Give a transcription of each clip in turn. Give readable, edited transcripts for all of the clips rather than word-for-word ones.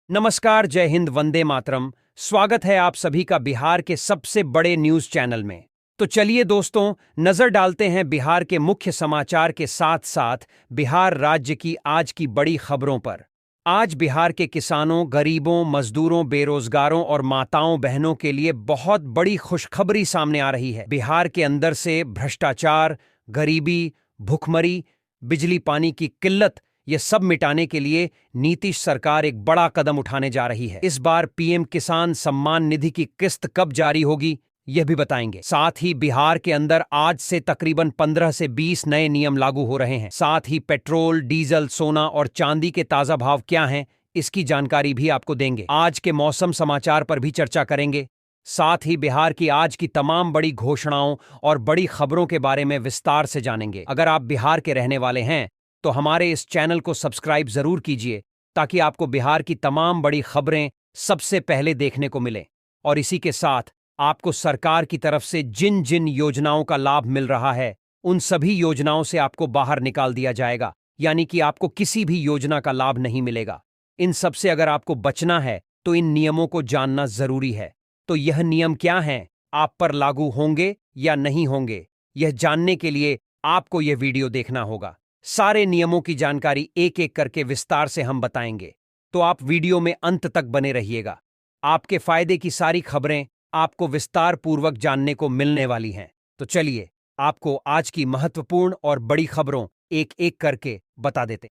नमस्कार, जय हिंद, वंदे मातरम। स्वागत है आप सभी का बिहार के सबसे बड़े न्यूज चैनल में। तो चलिए दोस्तों, नजर डालते हैं बिहार के मुख्य समाचार के साथ साथ बिहार राज्य की आज की बड़ी खबरों पर। आज बिहार के किसानों, गरीबों, मजदूरों, बेरोजगारों और माताओं बहनों के लिए बहुत बड़ी खुशखबरी सामने आ रही है। बिहार के अंदर से भ्रष्टाचार, गरीबी, भुखमरी, बिजली पानी की किल्लत, ये सब मिटाने के लिए नीतीश सरकार एक बड़ा कदम उठाने जा रही है। इस बार पीएम किसान सम्मान निधि की किस्त कब जारी होगी, यह भी बताएंगे। साथ ही बिहार के अंदर आज से तकरीबन 15 से 20 नए नियम लागू हो रहे हैं। साथ ही पेट्रोल, डीजल, सोना और चांदी के ताजा भाव क्या हैं, इसकी जानकारी भी आपको देंगे। आज के मौसम समाचार पर भी चर्चा करेंगे। साथ ही बिहार की आज की तमाम बड़ी घोषणाओं और बड़ी खबरों के बारे में विस्तार से जानेंगे। अगर आप बिहार के रहने वाले हैं तो हमारे इस चैनल को सब्सक्राइब जरूर कीजिए, ताकि आपको बिहार की तमाम बड़ी खबरें सबसे पहले देखने को मिले। और इसी के साथ आपको सरकार की तरफ से जिन जिन योजनाओं का लाभ मिल रहा है, उन सभी योजनाओं से आपको बाहर निकाल दिया जाएगा, यानी कि आपको किसी भी योजना का लाभ नहीं मिलेगा। इन सब से अगर आपको बचना है तो इन नियमों को जानना जरूरी है। तो यह नियम क्या हैं, आप पर लागू होंगे या नहीं होंगे, यह जानने के लिए आपको यह वीडियो देखना होगा। सारे नियमों की जानकारी एक एक करके विस्तार से हम बताएंगे, तो आप वीडियो में अंत तक बने रहिएगा। आपके फायदे की सारी खबरें आपको विस्तार पूर्वक जानने को मिलने वाली हैं। तो चलिए आपको आज की महत्वपूर्ण और बड़ी खबरों एक एक करके बता देते।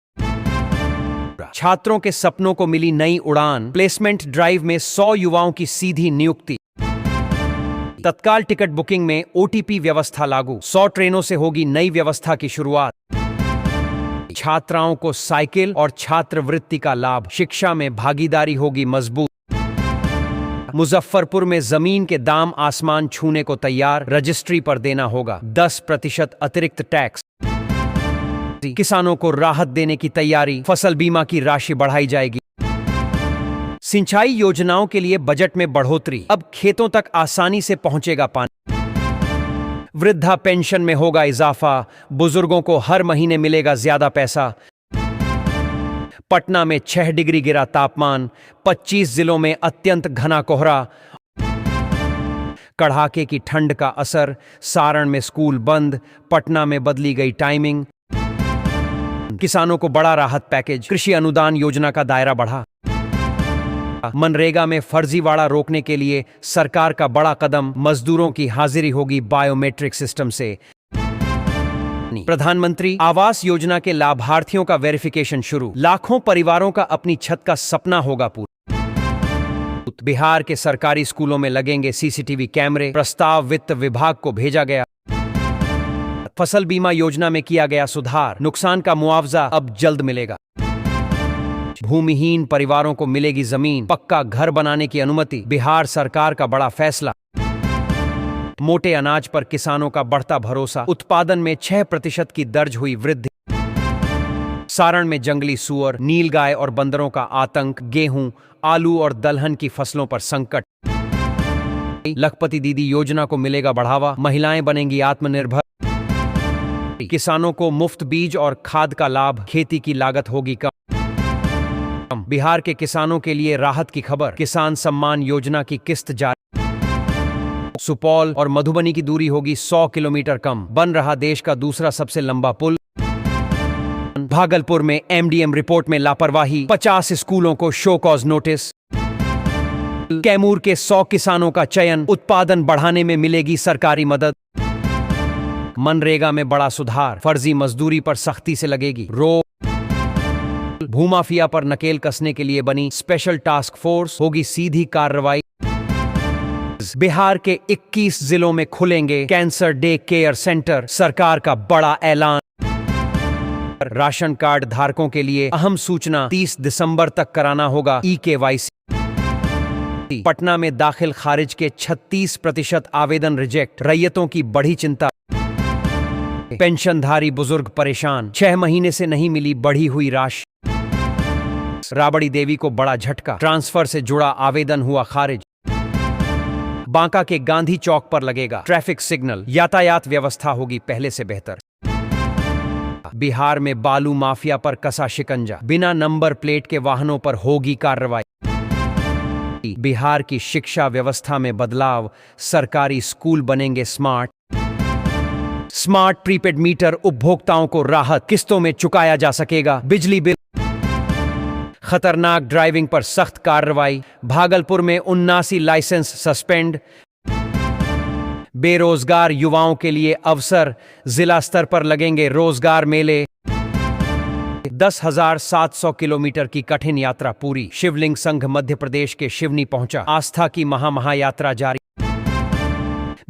छात्रों के सपनों को मिली नई उड़ान, प्लेसमेंट ड्राइव में 100 युवाओं की सीधी नियुक्ति। तत्काल टिकट बुकिंग में ओटीपी व्यवस्था लागू, 100 ट्रेनों से होगी नई व्यवस्था की शुरुआत। छात्राओं को साइकिल और छात्रवृत्ति का लाभ, शिक्षा में भागीदारी होगी मजबूत। मुजफ्फरपुर में जमीन के दाम आसमान छूने को तैयार, रजिस्ट्री पर देना होगा 10% अतिरिक्त टैक्स। किसानों को राहत देने की तैयारी, फसल बीमा की राशि बढ़ाई जाएगी। सिंचाई योजनाओं के लिए बजट में बढ़ोतरी, अब खेतों तक आसानी से पहुंचेगा पानी। वृद्धा पेंशन में होगा इजाफा, बुजुर्गों को हर महीने मिलेगा ज्यादा पैसा। पटना में 6 डिग्री गिरा तापमान, 25 जिलों में अत्यंत घना कोहरा। कड़ाके की ठंड का असर, सारण में स्कूल बंद, पटना में बदली गई टाइमिंग। किसानों को बड़ा राहत पैकेज, कृषि अनुदान योजना का दायरा बढ़ा। मनरेगा में फर्जीवाड़ा रोकने के लिए सरकार का बड़ा कदम, मजदूरों की हाजिरी होगी बायोमेट्रिक सिस्टम से। प्रधानमंत्री आवास योजना के लाभार्थियों का वेरिफिकेशन शुरू, लाखों परिवारों का अपनी छत का सपना होगा पूरा। बिहार के सरकारी स्कूलों में लगेंगे सीसीटीवी कैमरे, प्रस्ताव वित्त विभाग को भेजा गया। फसल बीमा योजना में किया गया सुधार, नुकसान का मुआवजा अब जल्द मिलेगा। भूमिहीन परिवारों को मिलेगी जमीन, पक्का घर बनाने की अनुमति, बिहार सरकार का बड़ा फैसला। मोटे अनाज पर किसानों का बढ़ता भरोसा, उत्पादन में 6% की दर्ज हुई वृद्धि। सारण में जंगली सुअर, नीलगाय और बंदरों का आतंक, गेहूं, आलू और दलहन की फसलों पर संकट। लखपति दीदी योजना को मिलेगा बढ़ावा, महिलाएं बनेंगी आत्मनिर्भर। किसानों को मुफ्त बीज और खाद का लाभ, खेती की लागत होगी कम। बिहार के किसानों के लिए राहत की खबर, किसान सम्मान योजना की किस्त जारी। सुपौल और मधुबनी की दूरी होगी 100 किलोमीटर कम, बन रहा देश का दूसरा सबसे लंबा पुल। भागलपुर में एमडीएम रिपोर्ट में लापरवाही, 50 स्कूलों को शो कॉज नोटिस। कैमूर के 100 किसानों का चयन, उत्पादन बढ़ाने में मिलेगी सरकारी मदद। मनरेगा में बड़ा सुधार, फर्जी मजदूरी पर सख्ती से लगेगी रोक। भूमाफिया पर नकेल कसने के लिए बनी स्पेशल टास्क फोर्स, होगी सीधी कार्रवाई। बिहार के 21 जिलों में खुलेंगे कैंसर डे केयर सेंटर, सरकार का बड़ा ऐलान। राशन कार्ड धारकों के लिए अहम सूचना, 30 दिसंबर तक कराना होगा EKYC। पटना में दाखिल खारिज के 36% आवेदन रिजेक्ट, रैयतों की बढ़ी चिंता। पेंशनधारी बुजुर्ग परेशान, 6 महीने से नहीं मिली बढ़ी हुई राशि। राबड़ी देवी को बड़ा झटका, ट्रांसफर से जुड़ा आवेदन हुआ खारिज। बांका के गांधी चौक पर लगेगा ट्रैफिक सिग्नल, यातायात व्यवस्था होगी पहले से बेहतर। बिहार में बालू माफिया पर कसा शिकंजा, बिना नंबर प्लेट के वाहनों पर होगी कार्रवाई। बिहार की शिक्षा व्यवस्था में बदलाव, सरकारी स्कूल बनेंगे स्मार्ट। स्मार्ट प्रीपेड मीटर, उपभोक्ताओं को राहत, किस्तों में चुकाया जा सकेगा बिजली बिल। खतरनाक ड्राइविंग पर सख्त कार्रवाई, भागलपुर में 79 लाइसेंस सस्पेंड। बेरोजगार युवाओं के लिए अवसर, जिला स्तर पर लगेंगे रोजगार मेले। 10,700 किलोमीटर की कठिन यात्रा पूरी, शिवलिंग संघ मध्य प्रदेश के शिवनी पहुंचा, आस्था की महायात्रा जारी।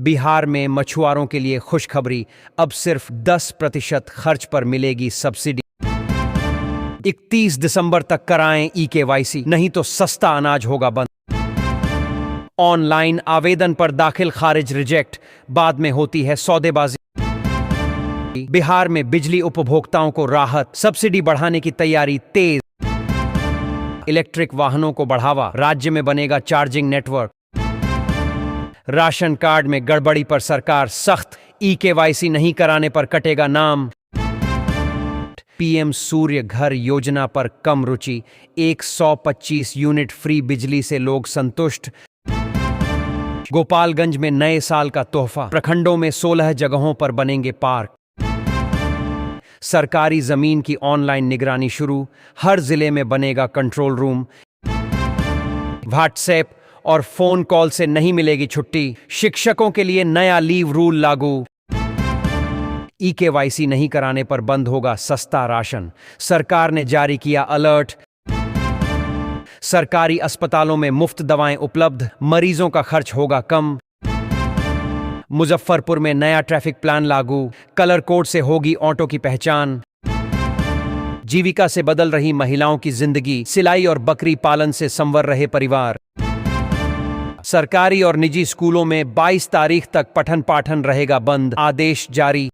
बिहार में मछुआरों के लिए खुशखबरी, अब सिर्फ 10% खर्च पर मिलेगी सब्सिडी। 31 दिसंबर तक कराएं EKYC, नहीं तो सस्ता अनाज होगा बंद। ऑनलाइन आवेदन पर दाखिल खारिज रिजेक्ट, बाद में होती है सौदेबाजी। बिहार में बिजली उपभोक्ताओं को राहत, सब्सिडी बढ़ाने की तैयारी तेज। इलेक्ट्रिक वाहनों को बढ़ावा, राज्य में बनेगा चार्जिंग नेटवर्क। राशन कार्ड में गड़बड़ी पर सरकार सख्त, EKYC नहीं कराने पर कटेगा नाम। PM सूर्य घर योजना पर कम रुचि, 125 यूनिट फ्री बिजली से लोग संतुष्ट। गोपालगंज में नए साल का तोहफा, प्रखंडों में 16 जगहों पर बनेंगे पार्क। सरकारी जमीन की ऑनलाइन निगरानी शुरू, हर जिले में बनेगा कंट्रोल रूम। व्हाट्सएप और फोन कॉल से नहीं मिलेगी छुट्टी, शिक्षकों के लिए नया लीव रूल लागू। EKYC नहीं कराने पर बंद होगा सस्ता राशन, सरकार ने जारी किया अलर्ट। सरकारी अस्पतालों में मुफ्त दवाएं उपलब्ध, मरीजों का खर्च होगा कम। मुजफ्फरपुर में नया ट्रैफिक प्लान लागू, कलर कोड से होगी ऑटो की पहचान। जीविका से बदल रही महिलाओं की जिंदगी, सिलाई और बकरी पालन से संवर रहे परिवार। सरकारी और निजी स्कूलों में 22 तारीख तक पठन पाठन रहेगा बंद, आदेश जारी।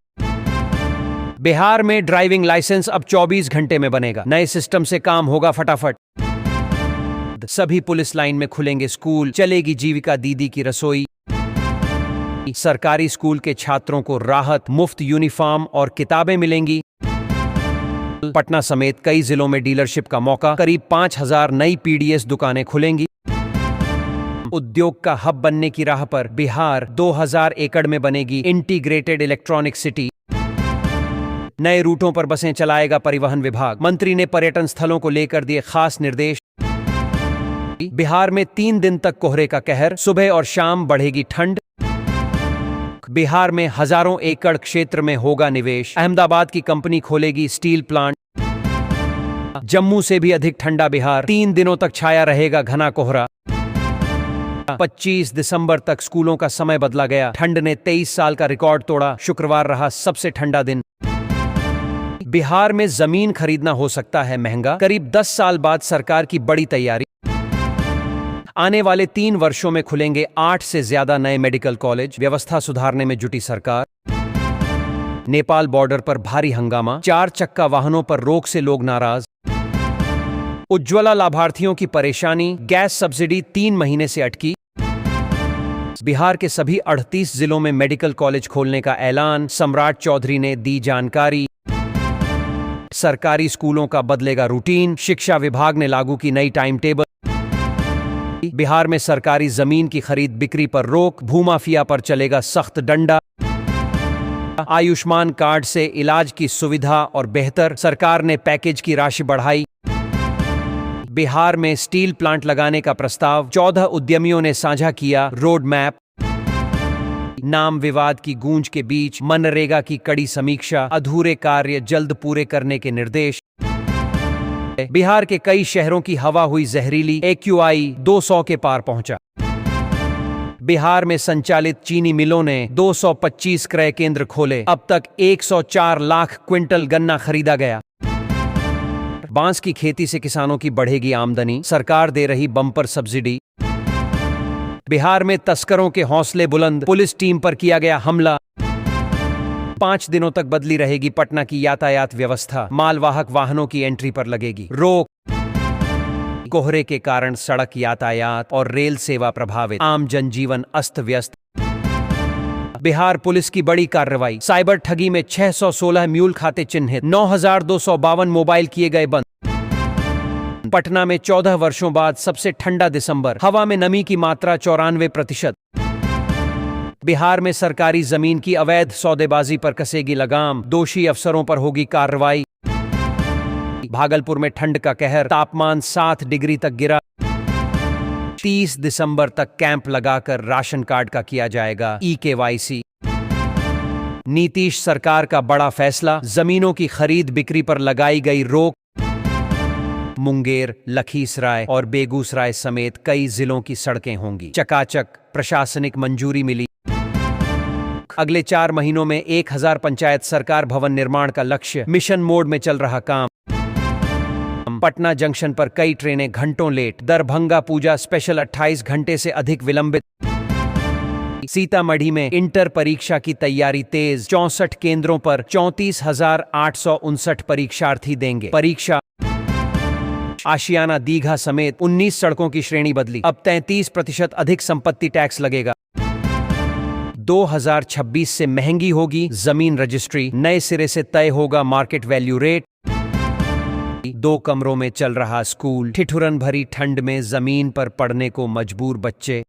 बिहार में ड्राइविंग लाइसेंस अब 24 घंटे में बनेगा, नए सिस्टम से काम होगा फटाफट। सभी पुलिस लाइन में खुलेंगे स्कूल, चलेगी जीविका दीदी की रसोई। सरकारी स्कूल के छात्रों को राहत, मुफ्त यूनिफॉर्म और किताबें मिलेंगी। पटना समेत कई जिलों में डीलरशिप का मौका, करीब 5,000 नई PDS दुकानें खुलेंगी। उद्योग का हब बनने की राह पर बिहार, 2,000 एकड़ में बनेगी इंटीग्रेटेड इलेक्ट्रॉनिक सिटी। नए रूटों पर बसें चलाएगा परिवहन विभाग, मंत्री ने पर्यटन स्थलों को लेकर दिए खास निर्देश। बिहार में 3 दिन तक कोहरे का कहर, सुबह और शाम बढ़ेगी ठंड। बिहार में हजारों एकड़ क्षेत्र में होगा निवेश, अहमदाबाद की कंपनी खोलेगी स्टील प्लांट। जम्मू से भी अधिक ठंडा बिहार, 3 दिनों तक छाया रहेगा घना कोहरा। 25 दिसंबर तक स्कूलों का समय बदला गया, ठंड ने 23 साल का रिकॉर्ड तोड़ा, शुक्रवार रहा सबसे ठंडा दिन। बिहार में जमीन खरीदना हो सकता है महंगा, करीब 10 साल बाद सरकार की बड़ी तैयारी। आने वाले 3 वर्षों में खुलेंगे 8 से ज्यादा नए मेडिकल कॉलेज, व्यवस्था सुधारने में जुटी सरकार। नेपाल बॉर्डर पर भारी हंगामा, 4 चक्का वाहनों पर रोक से लोग नाराज। उज्ज्वला लाभार्थियों की परेशानी, गैस सब्सिडी 3 महीने से अटकी। बिहार के सभी 38 जिलों में मेडिकल कॉलेज खोलने का ऐलान, सम्राट चौधरी ने दी जानकारी। सरकारी स्कूलों का बदलेगा रूटीन, शिक्षा विभाग ने लागू की नई टाइम टेबल। बिहार में सरकारी जमीन की खरीद बिक्री पर रोक, भूमाफिया पर चलेगा सख्त डंडा। आयुष्मान कार्ड से इलाज की सुविधा और बेहतर, सरकार ने पैकेज की राशि बढ़ाई। बिहार में स्टील प्लांट लगाने का प्रस्ताव, 14 उद्यमियों ने साझा किया रोड मैप। नाम विवाद की गूंज के बीच मनरेगा की कड़ी समीक्षा, अधूरे कार्य जल्द पूरे करने के निर्देश। बिहार के कई शहरों की हवा हुई जहरीली, AQI 200 के पार पहुंचा। बिहार में संचालित चीनी मिलों ने 225 क्रय केंद्र खोले, अब तक 104 लाख क्विंटल गन्ना खरीदा गया। बांस की खेती से किसानों की बढ़ेगी आमदनी, सरकार दे रही बम्पर सब्सिडी। बिहार में तस्करों के हौसले बुलंद, पुलिस टीम पर किया गया हमला। 5 दिनों तक बदली रहेगी पटना की यातायात व्यवस्था, मालवाहक वाहनों की एंट्री पर लगेगी रोक। कोहरे के कारण सड़क यातायात और रेल सेवा प्रभावित, आम जनजीवन अस्त व्यस्त। बिहार पुलिस की बड़ी कार्रवाई, साइबर ठगी में 616 म्यूल खाते चिन्हित, 9,252 मोबाइल किए गए बंद। पटना में 14 वर्षों बाद सबसे ठंडा दिसंबर, हवा में नमी की मात्रा 94%। बिहार में सरकारी जमीन की अवैध सौदेबाजी पर कसेगी लगाम, दोषी अफसरों पर होगी कार्रवाई। भागलपुर में ठंड का कहर, तापमान 7 डिग्री तक गिरा। 30 दिसंबर तक कैंप लगाकर राशन कार्ड का किया जाएगा ई-केवाईसी। नीतीश सरकार का बड़ा फैसला, जमीनों की खरीद बिक्री पर लगाई गई रोक। मुंगेर, लखीसराय और बेगूसराय समेत कई जिलों की सड़कें होंगी चकाचक, प्रशासनिक मंजूरी मिली। अगले 4 महीनों में 1000 पंचायत सरकार भवन निर्माण का लक्ष्य, मिशन मोड में चल रहा काम। पटना जंक्शन पर कई ट्रेनें घंटों लेट, दरभंगा पूजा स्पेशल 28 घंटे से अधिक विलंबित। सीतामढ़ी में इंटर परीक्षा की तैयारी तेज, 64 केंद्रों पर 34,859 परीक्षार्थी देंगे परीक्षा। आशियाना दीघा समेत 19 सड़कों की श्रेणी बदली, अब 33% अधिक संपत्ति टैक्स लगेगा। 2026 से महंगी होगी जमीन रजिस्ट्री, नए सिरे से तय होगा मार्केट वैल्यू रेट। 2 कमरों में चल रहा स्कूल, ठिठुरन भरी ठंड में जमीन पर पढ़ने को मजबूर बच्चे।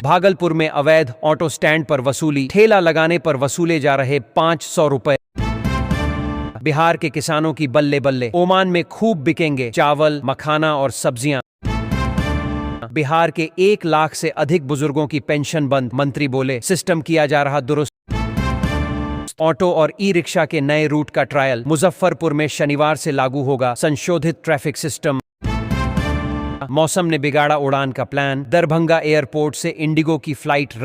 भागलपुर में अवैध ऑटो स्टैंड पर वसूली, ठेला लगाने पर वसूले जा रहे 500 रुपए। बिहार के किसानों की बल्ले बल्ले, ओमान में खूब बिकेंगे चावल, मखाना और सब्जियां। बिहार के 1 लाख से अधिक बुजुर्गों की पेंशन बंद, मंत्री बोले सिस्टम किया जा रहा दुरुस्त। ऑटो और ई रिक्शा के नए रूट का ट्रायल, मुजफ्फरपुर में शनिवार से लागू होगा संशोधित ट्रैफिक सिस्टम। मौसम ने बिगाड़ा उड़ान का प्लान, दरभंगा एयरपोर्ट से इंडिगो की फ्लाइट रद्द।